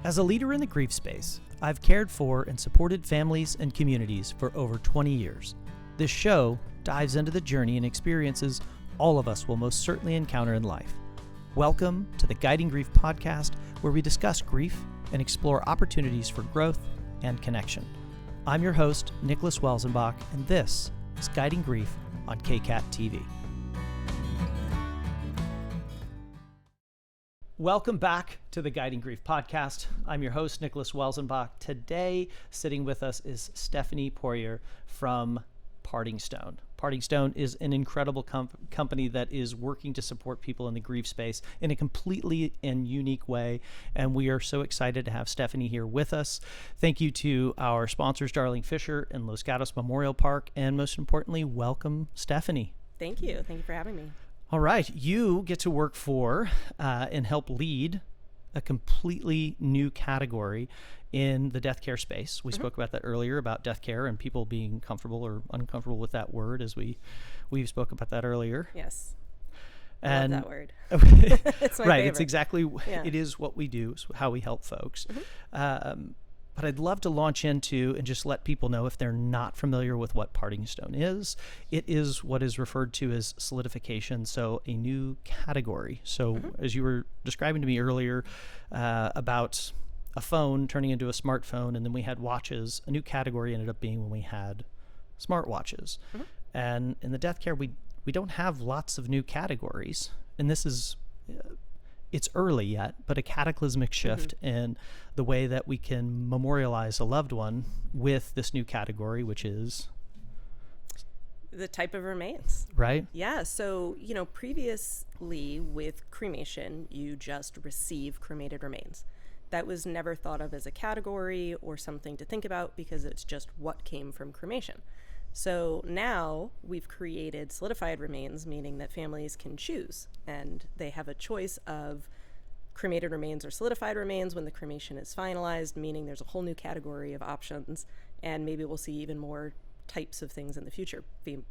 As a leader in the grief space, I've cared for and supported families and communities for over 20 years. This show dives into the journey and experiences all of us will most certainly encounter in life. Welcome to the Guiding Grief podcast, where we discuss grief and explore opportunities for growth and connection. I'm your host, Nicholas Welzenbach, and this is Guiding Grief on KCAT TV. Welcome back to the Guiding Grief podcast. I'm your host, Nicholas Welzenbach. Today, sitting with us is Stephanie Poirier from Parting Stone. Parting Stone is an incredible company that is working to support people in the grief space in a completely and unique way, and we are so excited to have Stephanie here with us. Thank you to our sponsors, Darling Fisher and Los Gatos Memorial Park, and most importantly, welcome, Stephanie. Thank you. Thank you for having me. All right, you get to work for and help lead a completely new category in the death care space. We spoke about that earlier, about death care and people being comfortable or uncomfortable with that word, as we spoke about that earlier. Yes. And I love that word. It's my favorite. It's exactly, it is what we do, it's how we help folks. But I'd love to launch into and just let people know, if they're not familiar with what Parting Stone is, it is what is referred to as solidification, so a new category. So as you were describing to me earlier about a phone turning into a smartphone, and then we had watches, a new category ended up being when we had smartwatches. And in the death care, we don't have lots of new categories, and this is... it's early yet, but a cataclysmic shift in the way that we can memorialize a loved one with this new category, which is the type of remains. Right? Yeah. So, previously with cremation, you just receive cremated remains. That was never thought of as a category or something to think about because it's just what came from cremation. So now we've created solidified remains, meaning that families can choose, and they have a choice of cremated remains or solidified remains when the cremation is finalized, meaning there's a whole new category of options, and maybe we'll see even more types of things in the future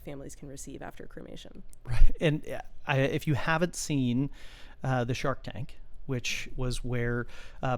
families can receive after cremation. Right. And if you haven't seen the Shark Tank, which was where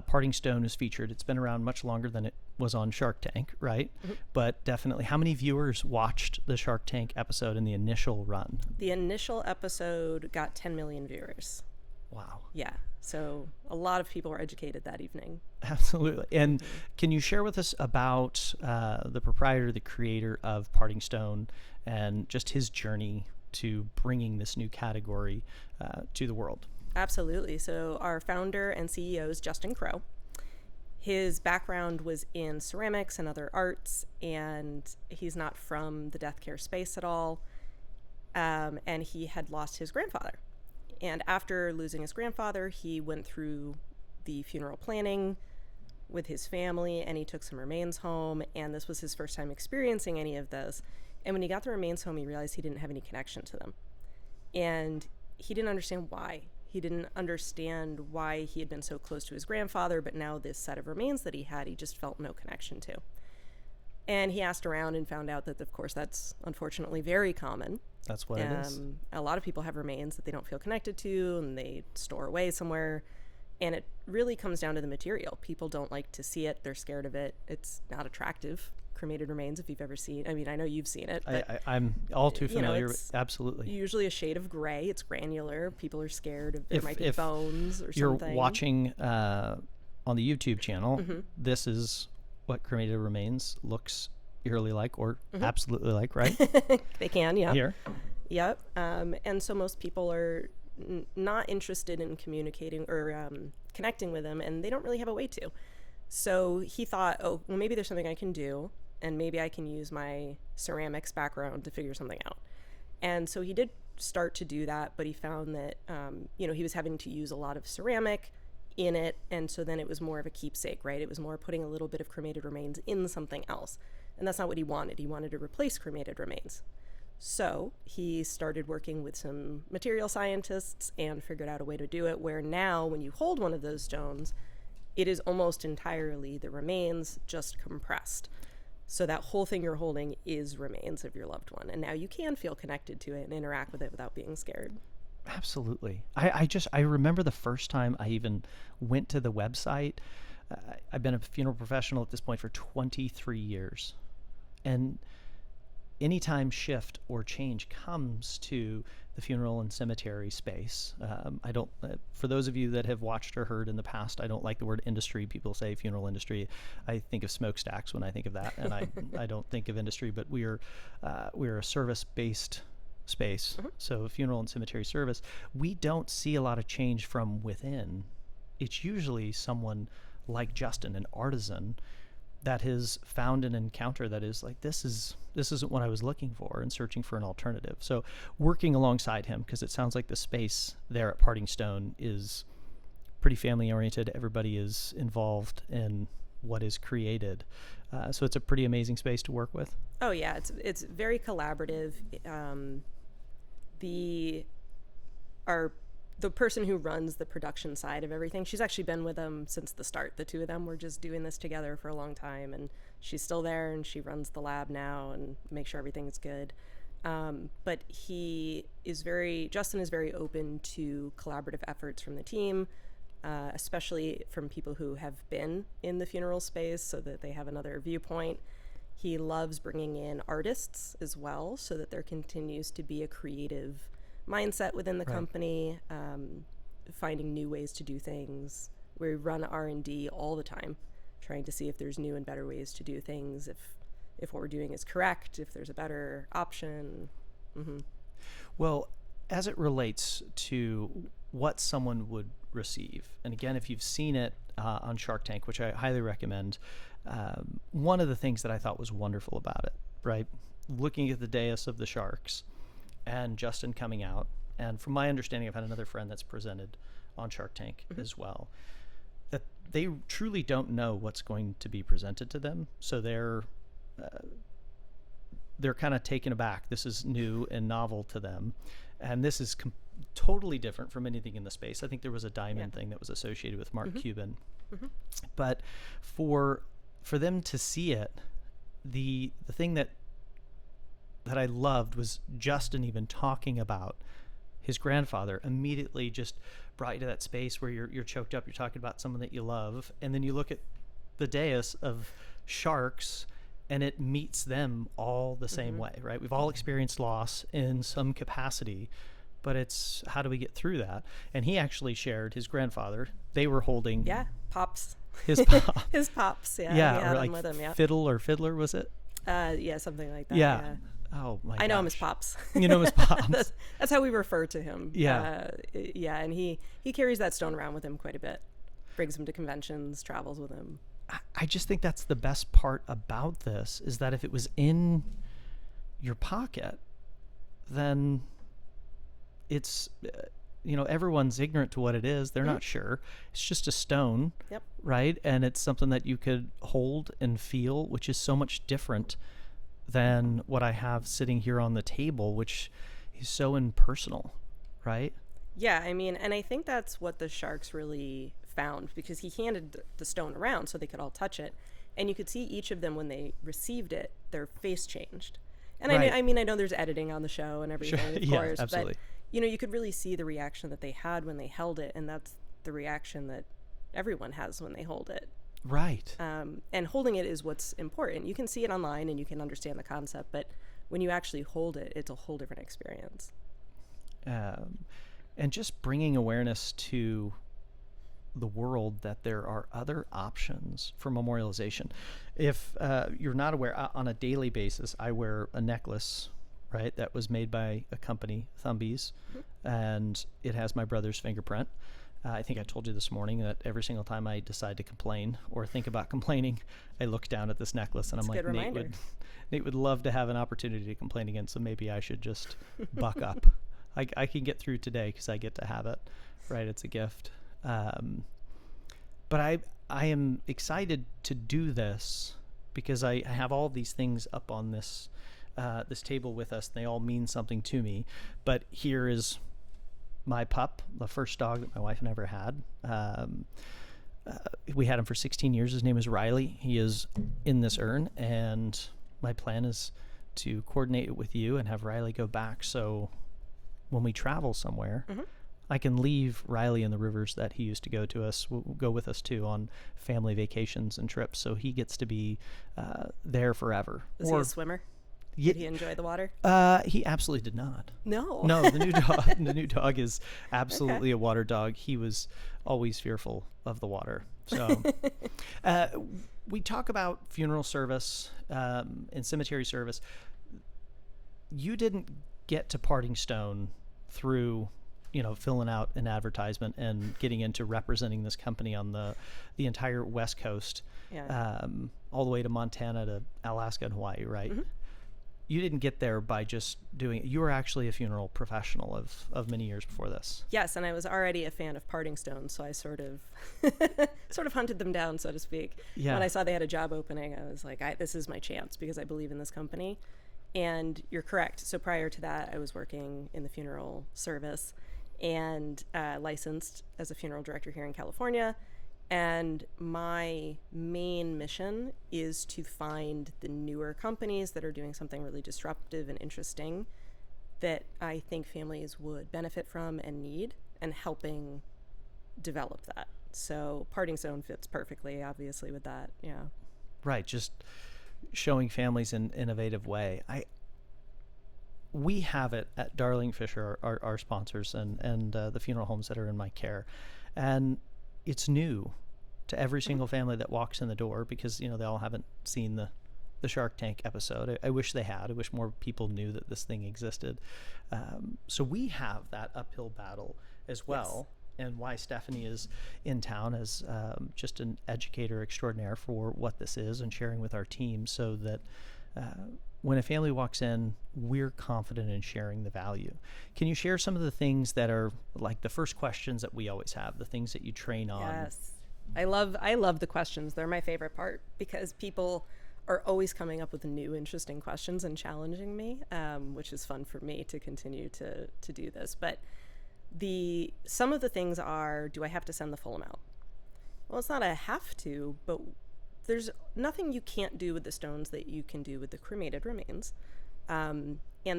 Parting Stone is featured. It's been around much longer than it was on Shark Tank, right? But definitely, how many viewers watched the Shark Tank episode in the initial run? The initial episode got 10 million viewers. Wow. Yeah. So a lot of people were educated that evening. Absolutely. And can you share with us about the proprietor, the creator of Parting Stone, and just his journey to bringing this new category to the world? Absolutely. So our founder and CEO is Justin Crow. His background was in ceramics and other arts, and he's not from the death care space at all. And he had lost his grandfather. And after losing his grandfather, he went through the funeral planning with his family, and he took some remains home. And this was his first time experiencing any of this. And when he got the remains home, he realized he didn't have any connection to them. And he didn't understand why. He didn't understand why he had been so close to his grandfather, but now this set of remains that he had, he just felt no connection to. And he asked around and found out that, of course, that's unfortunately very common. That's what it is. A lot of people have remains that they don't feel connected to, and they store away somewhere. And it really comes down to the material. People don't like to see it. They're scared of it. It's not attractive. Cremated remains, if you've ever seen, I mean, I know you've seen it, but I'm all too familiar with, absolutely. Usually a shade of gray. It's granular. People are scared of there might be bones or you're something. You're watching on the YouTube channel, this is what cremated remains looks eerily like, or absolutely like, right? They can, yeah. Here. Yep. And so most people are not interested in communicating or connecting with them, and they don't really have a way to. So he thought, oh, well, maybe there's something I can do, and maybe I can use my ceramics background to figure something out. And so he did start to do that, but he found that, he was having to use a lot of ceramic in it, and so then it was more of a keepsake, right? It was more putting a little bit of cremated remains in something else, and that's not what he wanted. He wanted to replace cremated remains. So he started working with some material scientists and figured out a way to do it, where now when you hold one of those stones, it is almost entirely the remains, just compressed. So that whole thing you're holding is remains of your loved one. And now you can feel connected to it and interact with it without being scared. Absolutely. I remember the first time I even went to the website, I've been a funeral professional at this point for 23 years. And anytime shift or change comes to the funeral and cemetery space, I don't, for those of you that have watched or heard in the past, I don't like the word industry. People say funeral industry. I think of smokestacks when I think of that. And I don't think of industry, but we're a service-based space. So funeral and cemetery service, we don't see a lot of change from within. It's usually someone like Justin, an artisan, that has found an encounter that is like, this isn't what I was looking for, and searching for an alternative. So working alongside him, because it sounds like the space there at Parting Stone is pretty family oriented. Everybody is involved in what is created. So it's a pretty amazing space to work with. Oh yeah, it's very collaborative. The person who runs the production side of everything, she's actually been with them since the start. The two of them were just doing this together for a long time, and she's still there, and she runs the lab now and makes sure everything's good. But Justin is very open to collaborative efforts from the team, especially from people who have been in the funeral space so that they have another viewpoint. He loves bringing in artists as well, so that there continues to be a creative mindset within the company, finding new ways to do things. We run R&D all the time, trying to see if there's new and better ways to do things, if what we're doing is correct, if there's a better option. Well, as it relates to what someone would receive, and again, if you've seen it on Shark Tank, which I highly recommend, one of the things that I thought was wonderful about it, right, looking at the dais of the sharks and Justin coming out, and from my understanding, I've had another friend that's presented on Shark Tank as well, that they truly don't know what's going to be presented to them. So they're kind of taken aback. This is new and novel to them, and this is totally different from anything in the space. I think there was a diamond thing that was associated with Mark Cuban, but for them to see it, the thing that I loved was Justin even talking about his grandfather immediately just brought you to that space where you're choked up. You're talking about someone that you love, and then you look at the dais of sharks, and it meets them all the same way, right? We've all experienced loss in some capacity, but it's how do we get through that? And he actually shared his grandfather. They were holding Pops. His pop. His pops. Or like with him, fiddle or fiddler, was it? Something like that. Yeah. Oh my! I know him as Pops. You know him as Pops. That's how we refer to him. Yeah. And he carries that stone around with him quite a bit. Brings him to conventions, travels with him. I just think that's the best part about this, is that if it was in your pocket, then it's, everyone's ignorant to what it is. They're not sure. It's just a stone, right? And it's something that you could hold and feel, which is so much different than what I have sitting here on the table, which is so impersonal, right? Yeah, I mean, and I think that's what the sharks really found, because he handed the stone around so they could all touch it, and you could see each of them when they received it, their face changed. And I know there's editing on the show and everything, of course, absolutely. But you could really see the reaction that they had when they held it, and that's the reaction that everyone has when they hold it. Right. And holding it is what's important. You can see it online and you can understand the concept, but when you actually hold it, it's a whole different experience. And just bringing awareness to the world that there are other options for memorialization. If you're not aware, on a daily basis, I wear a necklace, right, that was made by a company, Thumbies, and it has my brother's fingerprint. I think I told you this morning that every single time I decide to complain or think about complaining, I look down at this necklace and I'm like, Nate would love to have an opportunity to complain again, so maybe I should just buck up. I can get through today because I get to have it, right? It's a gift. But I am excited to do this because I have all these things up on this table with us. They all mean something to me. But here is my pup, the first dog that my wife and I ever had. We had him for 16 years. His name is Riley. He is in this urn, and my plan is to coordinate it with you and have Riley go back. So when we travel somewhere, I can leave Riley in the rivers that he used to go with us to on family vacations and trips. So he gets to be there forever. Is he a swimmer? Did he enjoy the water? He absolutely did not. No. No, the new dog is absolutely a water dog. He was always fearful of the water. So we talk about funeral service and cemetery service. You didn't get to Parting Stone through, filling out an advertisement and getting into representing this company on the entire West Coast, all the way to Montana to Alaska and Hawaii, right? Mm-hmm. You didn't get there by just doing it. You were actually a funeral professional of many years before this. Yes, and I was already a fan of Parting Stone, so I sort of hunted them down, so to speak. Yeah. When I saw they had a job opening, I was like, this is my chance because I believe in this company. And you're correct. So prior to that, I was working in the funeral service and licensed as a funeral director here in California. And my main mission is to find the newer companies that are doing something really disruptive and interesting that I think families would benefit from and need, and helping develop that. So Parting Stone fits perfectly, obviously, with that. Yeah. Right. Just showing families in an innovative way. We have it at Darling Fisher, our sponsors, and the funeral homes that are in my care. And it's new to every single family that walks in the door because, they all haven't seen the Shark Tank episode. I wish they had. I wish more people knew that this thing existed. So we have that uphill battle as well. Yes. And why Stephanie is in town as just an educator extraordinaire for what this is and sharing with our team so that when a family walks in, we're confident in sharing the value. Can you share some of the things that are like the first questions that we always have, the things that you train on? Yes. I love the questions. They're my favorite part because people are always coming up with new, interesting questions and challenging me, which is fun for me to continue to do this. But some of the things are, do I have to send the full amount? Well, it's not a have to, but there's nothing you can't do with the stones that you can do with the cremated remains. And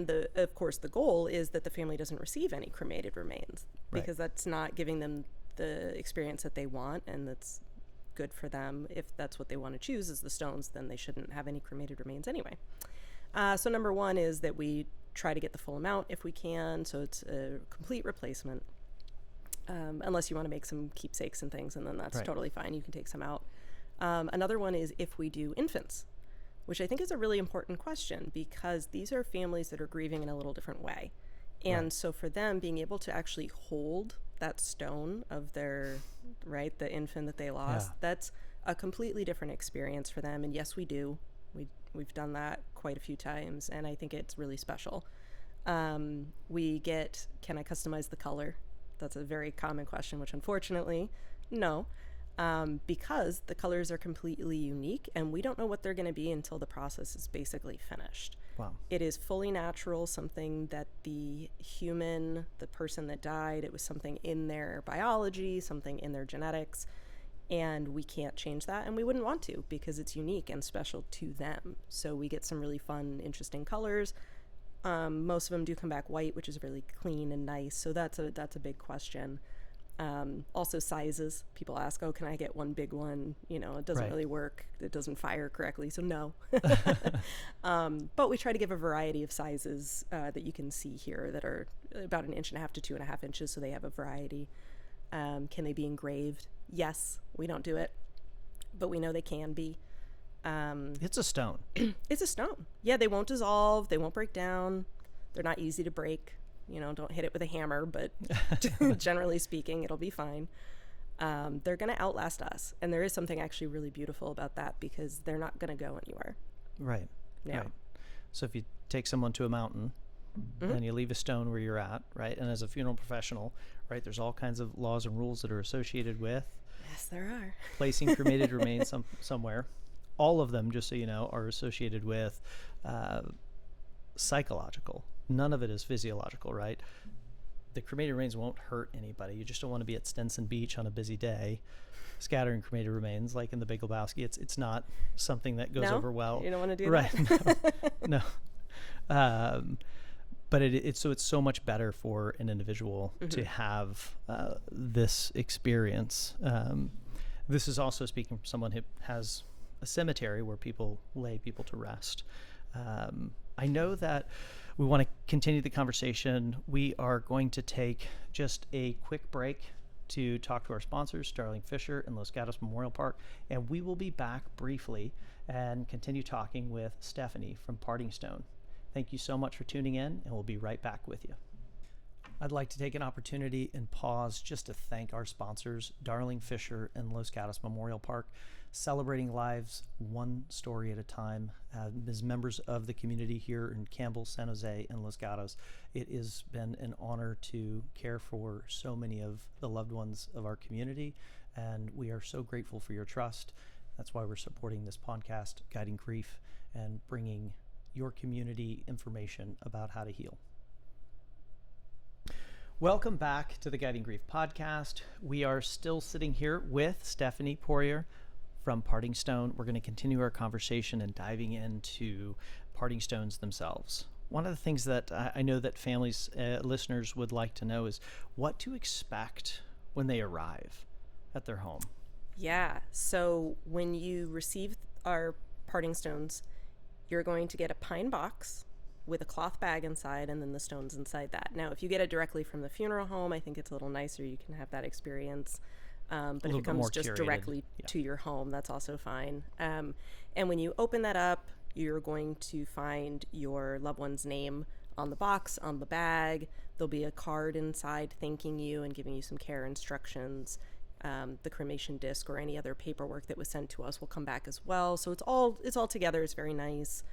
of course, the goal is that the family doesn't receive any cremated remains because that's not giving them the experience that they want, and that's good for them. If that's what they want to choose is the stones, then they shouldn't have any cremated remains anyway. So number one is that we try to get the full amount if we can, so it's a complete replacement, unless you want to make some keepsakes and things, and then that's totally fine. You can take some out. Another one is if we do infants, which I think is a really important question because these are families that are grieving in a little different way. And so for them, being able to actually hold that stone of the infant that they lost, that's a completely different experience for them. And yes, we do. We've done that quite a few times, and I think it's really special. We get, can I customize the color? That's a very common question, which unfortunately, no. Because the colors are completely unique and we don't know what they're going to be until the process is basically finished. Wow. It is fully natural, something that the person that died, it was something in their biology, something in their genetics, and we can't change that, and we wouldn't want to because it's unique and special to them. So we get some really fun, interesting colors. Most of them do come back white, which is really clean and nice. So that's a big question. Also sizes. People ask, can I get one big one? It doesn't really work. It doesn't fire correctly. So no. But we try to give a variety of sizes that you can see here that are about 1.5 inches to 2.5 inches. So they have a variety. Can they be engraved? Yes. We don't do it, but we know they can be. It's a stone. It's a stone. Yeah. They won't dissolve. They won't break down. They're not easy to break. Don't hit it with a hammer, but generally speaking, it'll be fine. They're going to outlast us. And there is something actually really beautiful about that because they're not going to go anywhere. Right. Yeah. Right. So if you take someone to a mountain and you leave a stone where you're at, right? And as a funeral professional, right, there's all kinds of laws and rules that are associated with. Yes, there are. Placing cremated remains somewhere. All of them, just so you know, are associated with psychological. None of it is physiological, right? The cremated remains won't hurt anybody. You just don't want to be at Stinson Beach on a busy day scattering cremated remains like in the Big Lebowski. It's not something that goes over well. You don't want to do that? Right. No. But it's so much better for an individual to have this experience. This is also speaking from someone who has a cemetery where people lay people to rest. I know that we want to continue the conversation. We are going to take just a quick break to talk to our sponsors, Darling Fisher and Los Gatos Memorial Park, and we will be back briefly and continue talking with Stephanie from Parting Stone. Thank you so much for tuning in, and we'll be right back with you. I'd like to take an opportunity and pause just to thank our sponsors, Darling Fisher and Los Gatos Memorial Park, celebrating lives one story at a time. As members of the community here in Campbell, San Jose, and Los Gatos, it has been an honor to care for so many of the loved ones of our community, and we are so grateful for your trust. That's why we're supporting this podcast, Guiding Grief, and bringing your community information about how to heal. Welcome back to the Guiding Grief podcast. We are still sitting here with Stephanie Poirier from Parting Stone. We're going to continue our conversation and diving into Parting Stones themselves. One of the things that I know that families, listeners would like to know is what to expect when they arrive at their home. Yeah, so when you receive our Parting Stones, you're going to get a pine box with a cloth bag inside and then the stones inside that. Now, if you get it directly from the funeral home, I think it's a little nicer. You can have that experience. But if it comes just curated directly to your home, that's also fine. And when you open that up, you're going to find your loved one's name on the box, on the bag. There'll be a card inside thanking you and giving you some care instructions. The cremation disc or any other paperwork that was sent to us will come back as well. So it's all together. It's very nice.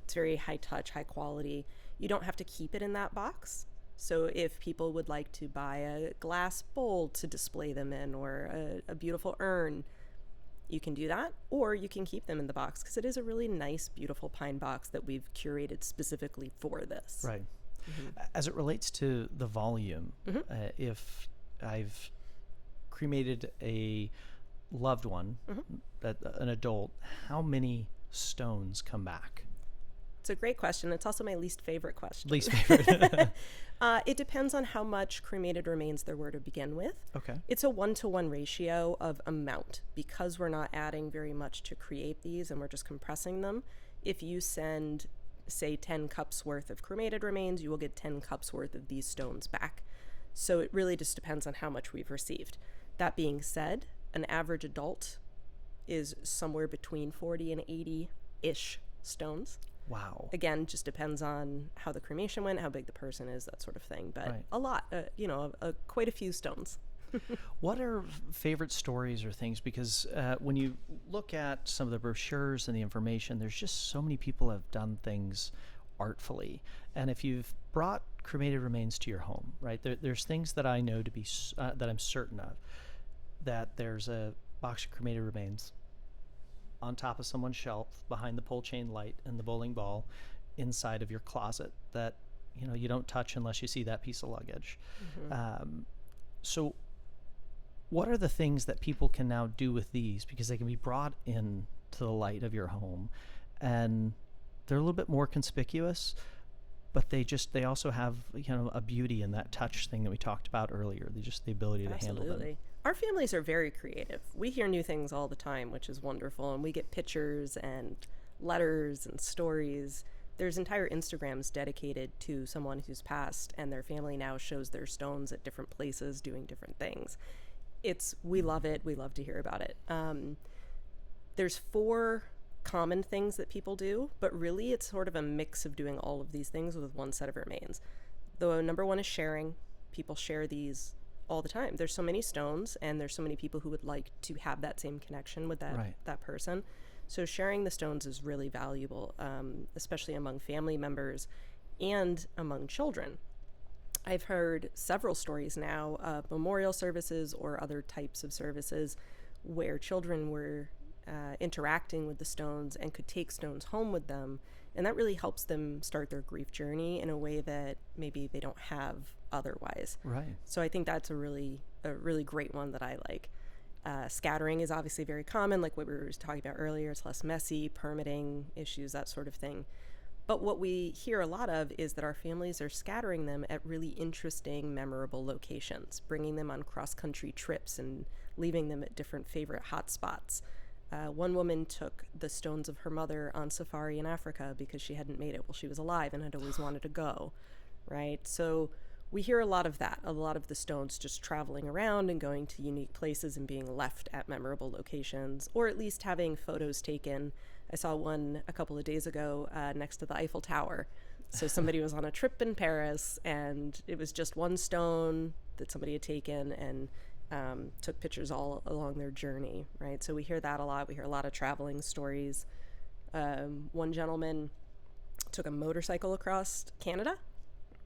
It's very high touch, high quality. You don't have to keep it in that box. So if people would like to buy a glass bowl to display them in or a beautiful urn, you can do that, or you can keep them in the box because it is a really nice, beautiful pine box that we've curated specifically for this. Right. Mm-hmm. As it relates to the volume, if I've cremated a loved one, an adult, how many stones come back? It's a great question. It's also my least favorite question. Least favorite. It depends on how much cremated remains there were to begin with. Okay. It's a 1-to-1 ratio of amount because we're not adding very much to create these and we're just compressing them. If you send, say, 10 cups worth of cremated remains, you will get 10 cups worth of these stones back. So it really just depends on how much we've received. That being said, an average adult is somewhere between 40 and 80-ish stones. Wow. Again, just depends on how the cremation went, how big the person is, that sort of thing. But a lot, quite a few stones. What are favorite stories or things? Because when you look at some of the brochures and the information, there's just so many people have done things artfully. And if you've brought cremated remains to your home, right, there's things that I know to be, that I'm certain of, that there's a box of cremated remains on top of someone's shelf behind the pole chain light and the bowling ball inside of your closet that you don't touch unless you see that piece of luggage. So what are the things that people can now do with these, because they can be brought in to the light of your home and they're a little bit more conspicuous, but they also have a beauty in that touch thing that we talked about earlier, the ability to handle them. Our families are very creative. We hear new things all the time, which is wonderful. And we get pictures and letters and stories. There's entire Instagrams dedicated to someone who's passed, and their family now shows their stones at different places doing different things. We love it. We love to hear about it. There's 4 common things that people do, but really it's sort of a mix of doing all of these things with one set of remains. The number one is sharing. People share these all the time. There's so many stones and there's so many people who would like to have that same connection with that person. So sharing the stones is really valuable, especially among family members and among children. I've heard several stories now of memorial services or other types of services where children were interacting with the stones and could take stones home with them, and that really helps them start their grief journey in a way that maybe they don't have otherwise. Right. So I think that's a really great one that I like. Scattering is obviously very common, like what we were talking about earlier. It's less messy, permitting issues, that sort of thing. But what we hear a lot of is that our families are scattering them at really interesting, memorable locations, bringing them on cross-country trips and leaving them at different favorite hotspots. One woman took the stones of her mother on safari in Africa because she hadn't made it while she was alive and had always wanted to go, right? So we hear a lot of that, a lot of the stones just traveling around and going to unique places and being left at memorable locations, or at least having photos taken. I saw one a couple of days ago next to the Eiffel Tower. So somebody was on a trip in Paris, and it was just one stone that somebody had taken and took pictures all along their journey, right? So we hear that a lot. We hear a lot of traveling stories. One gentleman took a motorcycle across Canada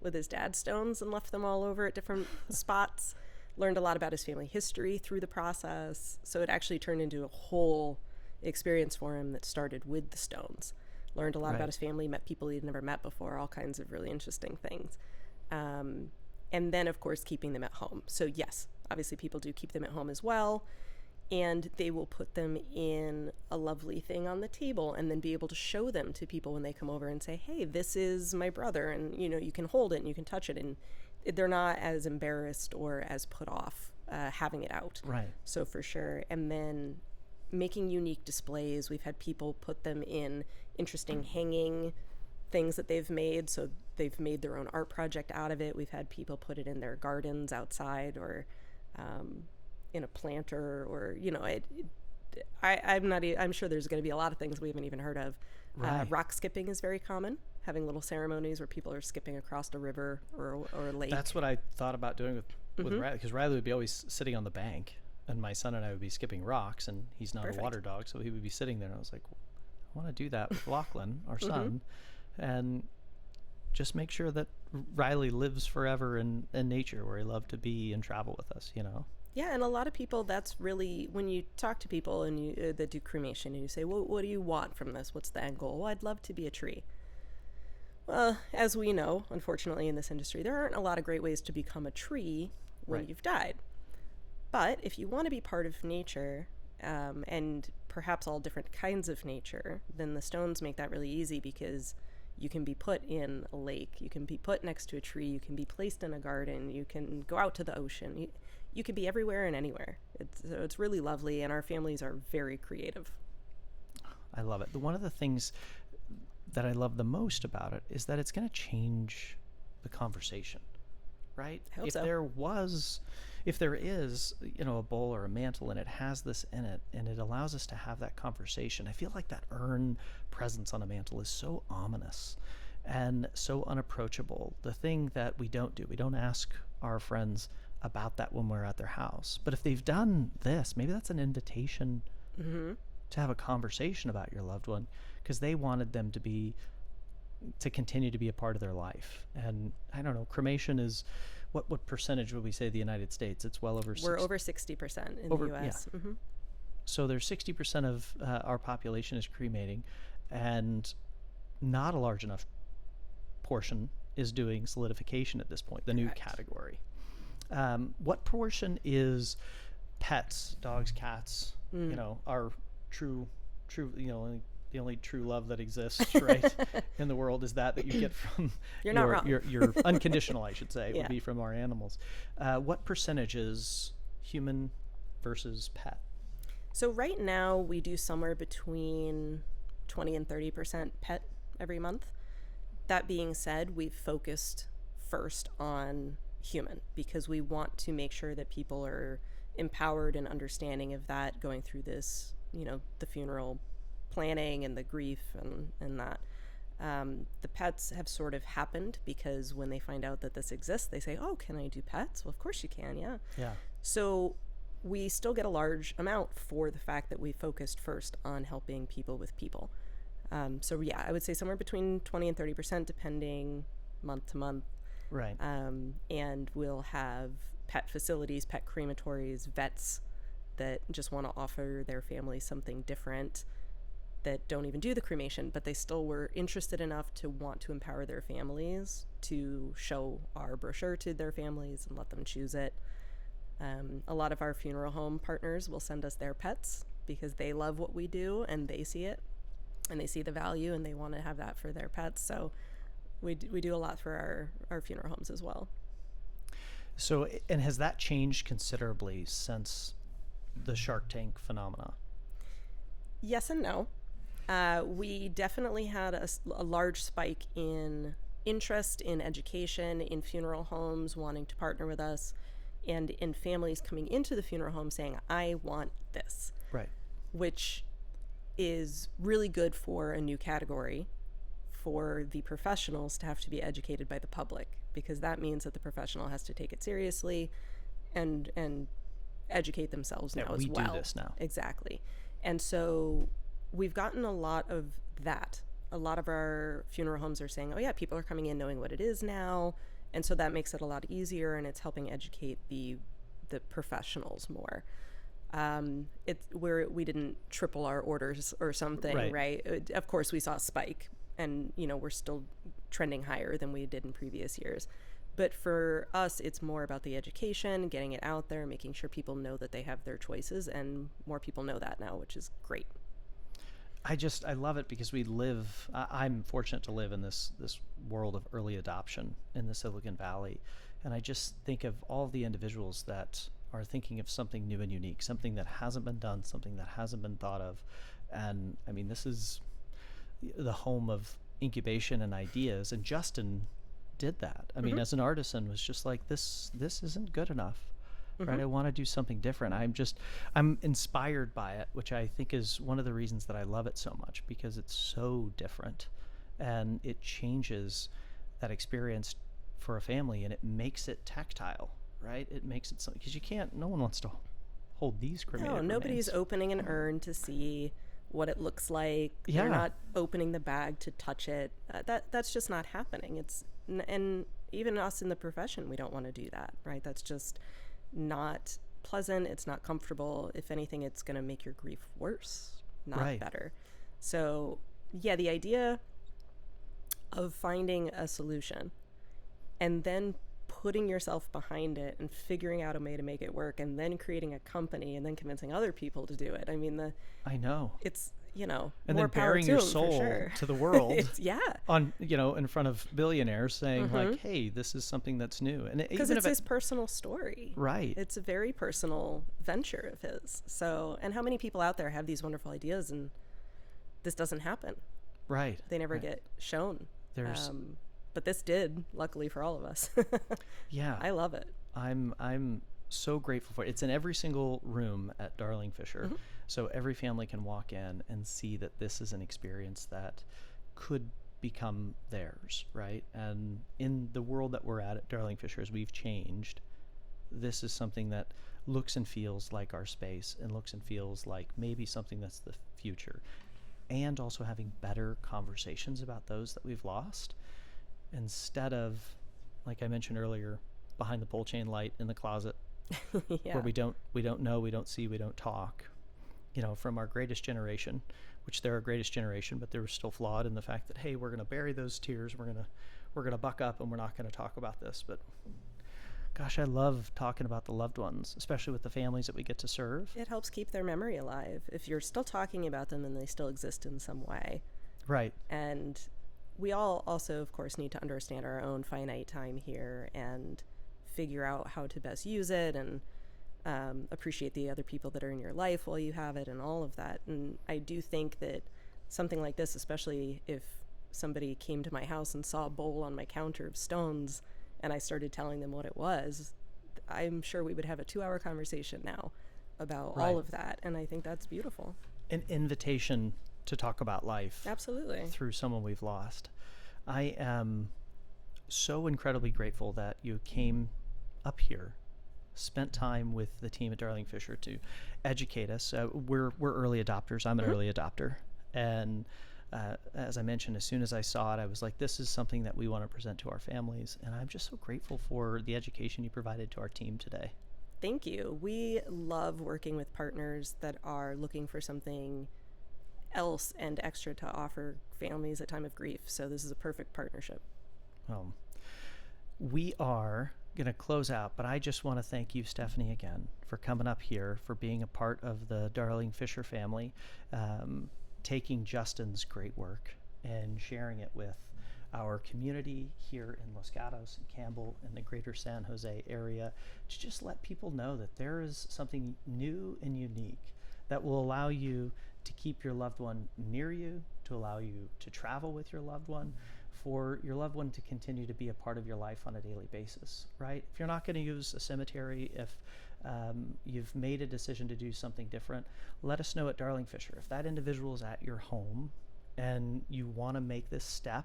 with his dad's stones and left them all over at different spots. Learned a lot about his family history through the process. So it actually turned into a whole experience for him that started with the stones. Learned a lot about his family, met people he'd never met before, all kinds of really interesting things. And then, of course, keeping them at home. So yes, obviously people do keep them at home as well. And they will put them in a lovely thing on the table and then be able to show them to people when they come over and say, hey, this is my brother. And, you know, you can hold it and you can touch it. And they're not as embarrassed or as put off having it out. Right. So for sure. And then making unique displays. We've had people put them in interesting hanging things that they've made. So they've made their own art project out of it. We've had people put it in their gardens outside or in a planter, or, you know, I'm sure there's going to be a lot of things we haven't even heard of. Right. Rock skipping is very common, having little ceremonies where people are skipping across a river or a lake. That's what I thought about doing with Riley, because Riley would be always sitting on the bank, and my son and I would be skipping rocks, and he's not a water dog, so he would be sitting there, and I was like, I want to do that with Lachlan, our son, and just make sure that Riley lives forever in nature where he loved to be and travel with us, you know? Yeah, and a lot of people, that's really, when you talk to people and that do cremation, and you say, well, what do you want from this? What's the end goal? Well, I'd love to be a tree. Well, as we know, unfortunately, in this industry, there aren't a lot of great ways to become a tree when you've died. But if you want to be part of nature, and perhaps all different kinds of nature, then the stones make that really easy, because you can be put in a lake, you can be put next to a tree, you can be placed in a garden, you can go out to the ocean. You can be everywhere and anywhere. It's really lovely, and our families are very creative. I love it. One of the things that I love the most about it is that it's going to change the conversation, right? I hope so. If there is, you know, a bowl or a mantle and it has this in it, and it allows us to have that conversation, I feel like that urn presence on a mantle is so ominous and so unapproachable. The thing that we don't ask our friends about that when we're at their house. But if they've done this, maybe that's an invitation to have a conversation about your loved one, because they wanted them to continue to be a part of their life. And I don't know, cremation is, what percentage would we say the United States? It's well over 60%. We're over 60% in the U.S. Yeah. So there's 60% of our population is cremating, and not a large enough portion is doing solidification at this point, the new category. What portion is pets, dogs, cats, you know, our true, you know, the only true love that exists, right, in the world is that you get from your unconditional, I should say, would be from our animals. What percentage is human versus pet? So right now we do somewhere between 20 and 30% pet every month. That being said, we've focused first on human, because we want to make sure that people are empowered and understanding of that, going through this, you know, the funeral planning and the grief and that. The pets have sort of happened because when they find out that this exists, they say, oh, can I do pets? Well, of course you can, yeah. So we still get a large amount for the fact that we focused first on helping people with people. So yeah, I would say somewhere between 20 and 30%, depending month to month. Right. And we'll have pet facilities, pet crematories, vets that just want to offer their family something different, that don't even do the cremation, but they still were interested enough to want to empower their families to show our brochure to their families and let them choose it. A lot of our funeral home partners will send us their pets because they love what we do and they see it. and they see the value and they want to have that for their pets. So we do a lot for our funeral homes as well. So, and has that changed considerably since the Shark Tank phenomena? Yes and no. We definitely had a large spike in interest in education, in funeral homes wanting to partner with us, and in families coming into the funeral home saying, I want this. Right. Which is really good for a new category, for the professionals to have to be educated by the public, because that means that the professional has to take it seriously and educate themselves now as well. We do this now. Exactly. And so we've gotten a lot of that. A lot of our funeral homes are saying, oh yeah, people are coming in knowing what it is now. And so that makes it a lot easier, and it's helping educate the professionals more. We didn't triple our orders or something, right? Of course, we saw a spike, and we're still trending higher than we did in previous years. But for us, it's more about the education, getting it out there, making sure people know that they have their choices, and more people know that now, which is great. I love it because I'm fortunate to live in this world of early adoption in the Silicon Valley. And I just think of all the individuals that are thinking of something new and unique, something that hasn't been done, something that hasn't been thought of. And I mean, this is the home of incubation and ideas. And Justin did that. I mean, as an artisan, was just like, this isn't good enough. Right? I want to do something different. I'm inspired by it, which I think is one of the reasons that I love it so much, because it's so different and it changes that experience for a family, and it makes it tactile, right? It makes it something, because no one wants to hold these cremated remains. Nobody's opening an urn to see what it looks like. Yeah. They're not opening the bag to touch it. That's just not happening. And even us in the profession, we don't want to do that, right? That's just not pleasant. It's not comfortable. If anything, it's going to make your grief worse, not better. So yeah, the idea of finding a solution and then putting yourself behind it and figuring out a way to make it work, and then creating a company and then convincing other people to do it. I mean, I know it's, and more then bearing your soul to the world on, in front of billionaires saying like, hey, this is something that's new. And because it's his personal story, right? It's a very personal venture of his. So, and how many people out there have these wonderful ideas and this doesn't happen, right? They never get shown. But this did, luckily for all of us. Yeah, I love it. I'm so grateful for it. It's in every single room at Darling Fisher. So every family can walk in and see that this is an experience that could become theirs, right? And in the world that we're at Darling Fisher, as we've changed, this is something that looks and feels like our space, and looks and feels like maybe something that's the future. And also having better conversations about those that we've lost, instead of, like I mentioned earlier, behind the pole chain light in the closet, where we don't know, we don't see, we don't talk. From our greatest generation, which they're our greatest generation, but they were still flawed in the fact that, hey, we're going to bury those tears, we're going to buck up, and we're not going to talk about this. But gosh, I love talking about the loved ones, especially with the families that we get to serve. It helps keep their memory alive. If you're still talking about them, then they still exist in some way. Right. And we all also, of course, need to understand our own finite time here and figure out how to best use it, and appreciate the other people that are in your life while you have it, and all of that. And I do think that something like this, especially if somebody came to my house and saw a bowl on my counter of stones and I started telling them what it was, I'm sure we would have a 2-hour conversation now about all of that. And I think that's beautiful. An invitation to talk about life. Absolutely. Through someone we've lost. I am so incredibly grateful that you came up here, spent time with the team at Darling Fisher to educate us. We're early adopters. I'm an early adopter. And as I mentioned, as soon as I saw it, I was like, this is something that we want to present to our families. And I'm just so grateful for the education you provided to our team today. Thank you. We love working with partners that are looking for something else and extra to offer families at time of grief. So this is a perfect partnership. We are going to close out, but I just want to thank you, Stephanie, again for coming up here, for being a part of the Darling Fisher family, taking Justin's great work and sharing it with our community here in Los Gatos and Campbell and the greater San Jose area to just let people know that there is something new and unique that will allow you to keep your loved one near you, to allow you to travel with your loved one, for your loved one to continue to be a part of your life on a daily basis, right? If you're not going to use a cemetery, if you've made a decision to do something different, let us know at Darling Fisher. If that individual is at your home and you want to make this step,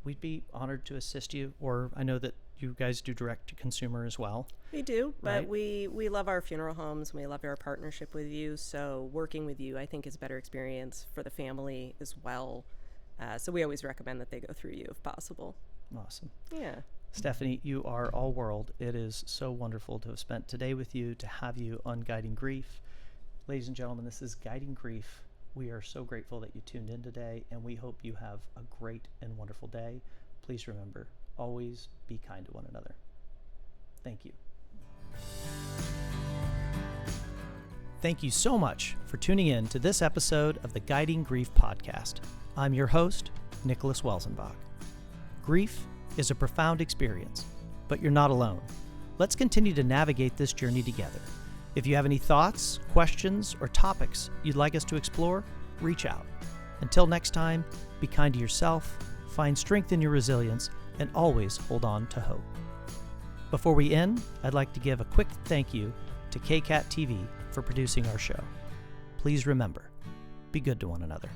we'd be honored to assist you. Or I know that you guys do direct to consumer as well. We do, but right? we love our funeral homes. We love our partnership with you. So working with you, I think, is a better experience for the family as well. So we always recommend that they go through you if possible. Awesome. Yeah. Stephanie, you are all world. It is so wonderful to have spent today with you, to have you on Guiding Grief. Ladies and gentlemen, this is Guiding Grief. We are so grateful that you tuned in today, and we hope you have a great and wonderful day. Please remember, always be kind to one another. Thank you. Thank you so much for tuning in to this episode of the Guiding Grief podcast. I'm your host, Nicholas Welzenbach. Grief is a profound experience, but you're not alone. Let's continue to navigate this journey together. If you have any thoughts, questions, or topics you'd like us to explore, reach out. Until next time, be kind to yourself, find strength in your resilience, and always hold on to hope. Before we end, I'd like to give a quick thank you to KCAT TV for producing our show. Please remember, be good to one another.